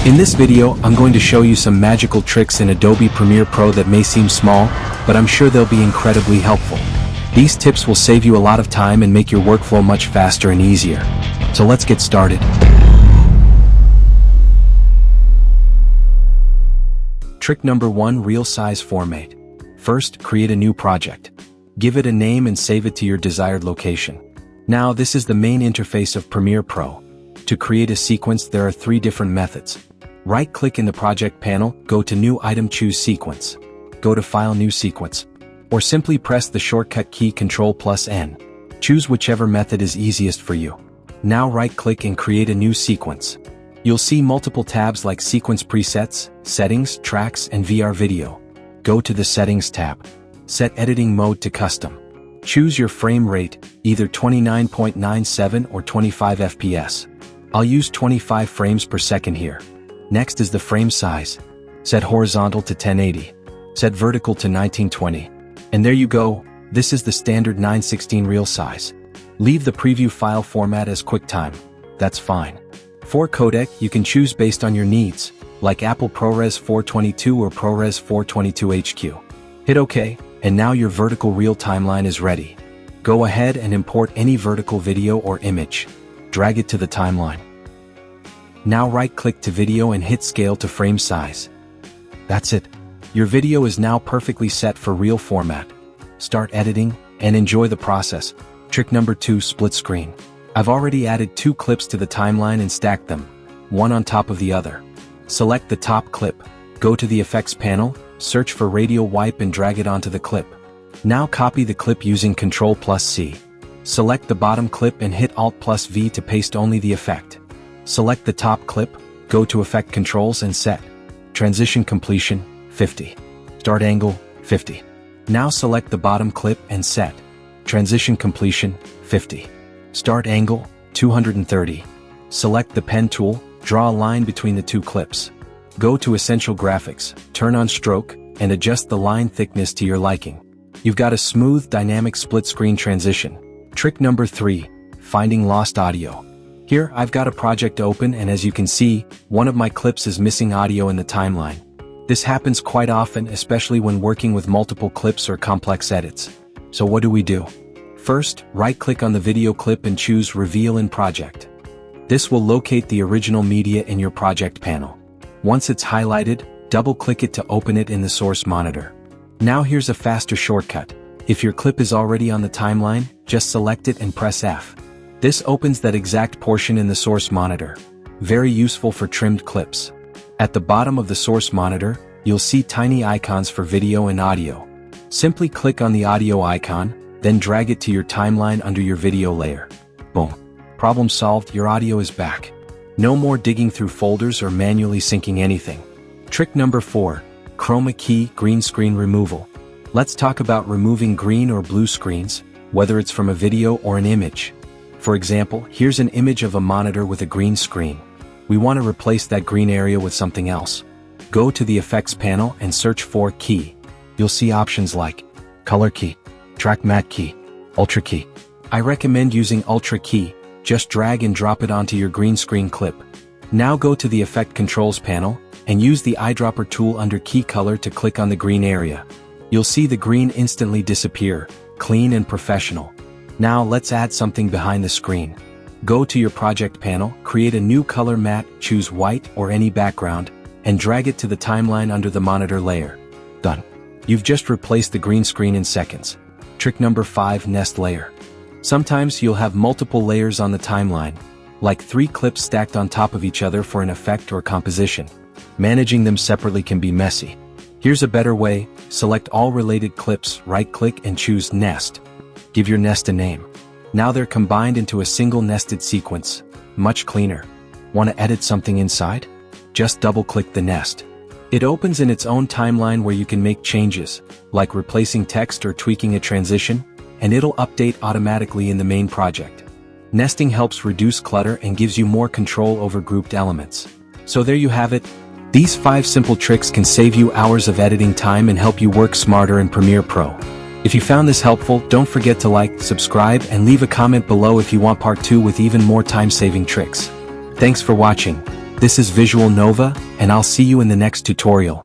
In this video, I'm going to show you some magical tricks in Adobe Premiere Pro that may seem small, but I'm sure they'll be incredibly helpful. These tips will save you a lot of time and make your workflow much faster and easier. So let's get started. Trick number 1: Real size format. First, create a new project. Give it a name and save it to your desired location. Now, this is the main interface of Premiere Pro. To create a sequence, there are 3 different methods. Right-click in the project panel, go to New Item, choose Sequence. Go to File, New Sequence. Or simply press the shortcut key Ctrl+N. Choose whichever method is easiest for you. Now right-click and create a new sequence. You'll see multiple tabs like Sequence Presets, Settings, Tracks, and VR Video. Go to the Settings tab. Set editing mode to Custom. Choose your frame rate, either 29.97 or 25 FPS. I'll use 25 frames per second here. Next is the frame size. Set horizontal to 1080. Set vertical to 1920. And there you go, this is the standard 9:16 real size. Leave the preview file format as QuickTime. That's fine. For codec, you can choose based on your needs, like Apple ProRes 422 or ProRes 422 HQ. Hit OK, and now your vertical reel timeline is ready. Go ahead and import any vertical video or image. Drag it to the timeline. Now right-click to video and hit scale to frame size. That's it. Your video is now perfectly set for reel format. Start editing, and enjoy the process. Trick number 2: Split screen. I've already added 2 clips to the timeline and stacked them, one on top of the other. Select the top clip, go to the Effects panel, search for Radial Wipe and drag it onto the clip. Now copy the clip using Ctrl+C. Select the bottom clip and hit Alt+V to paste only the effect. Select the top clip, go to Effect Controls and set Transition Completion 50. Start Angle 50. Now select the bottom clip and set Transition Completion 50. Start Angle 230. Select the pen tool, draw a line between the 2 clips. Go to Essential Graphics, turn on Stroke, and adjust the line thickness to your liking. You've got a smooth, dynamic split-screen transition. Trick number 3: Finding lost audio. Here, I've got a project open, and as you can see, one of my clips is missing audio in the timeline. This happens quite often, especially when working with multiple clips or complex edits. So what do we do? First, right-click on the video clip and choose Reveal in Project. This will locate the original media in your project panel. Once it's highlighted, double-click it to open it in the source monitor. Now here's a faster shortcut. If your clip is already on the timeline, just select it and press F. This opens that exact portion in the source monitor. Very useful for trimmed clips. At the bottom of the source monitor, you'll see tiny icons for video and audio. Simply click on the audio icon, then drag it to your timeline under your video layer. Boom. Problem solved, your audio is back. No more digging through folders or manually syncing anything. Trick number 4: Chroma key green screen removal. Let's talk about removing green or blue screens, whether it's from a video or an image. For example, here's an image of a monitor with a green screen. We want to replace that green area with something else. Go to the Effects panel and search for Key. You'll see options like Color Key, Track Matte Key, Ultra Key. I recommend using Ultra Key. Just drag and drop it onto your green screen clip. Now go to the Effect Controls panel, and use the eyedropper tool under Key Color to click on the green area. You'll see the green instantly disappear, clean and professional. Now let's add something behind the screen. Go to your project panel, create a new color matte, choose white or any background, and drag it to the timeline under the monitor layer. Done. You've just replaced the green screen in seconds. Trick number 5: Nest layer. Sometimes you'll have multiple layers on the timeline, like 3 clips stacked on top of each other for an effect or composition. Managing them separately can be messy. Here's a better way: select all related clips, right-click and choose Nest. Give your nest a name. Now they're combined into a single nested sequence. Much cleaner. Want to edit something inside? Just double-click the nest. It opens in its own timeline where you can make changes, like replacing text or tweaking a transition, and it'll update automatically in the main project. Nesting helps reduce clutter and gives you more control over grouped elements. So there you have it. These 5 simple tricks can save you hours of editing time and help you work smarter in Premiere Pro. If you found this helpful, don't forget to like, subscribe, and leave a comment below if you want part 2 with even more time-saving tricks. Thanks for watching. This is Visual Nova, and I'll see you in the next tutorial.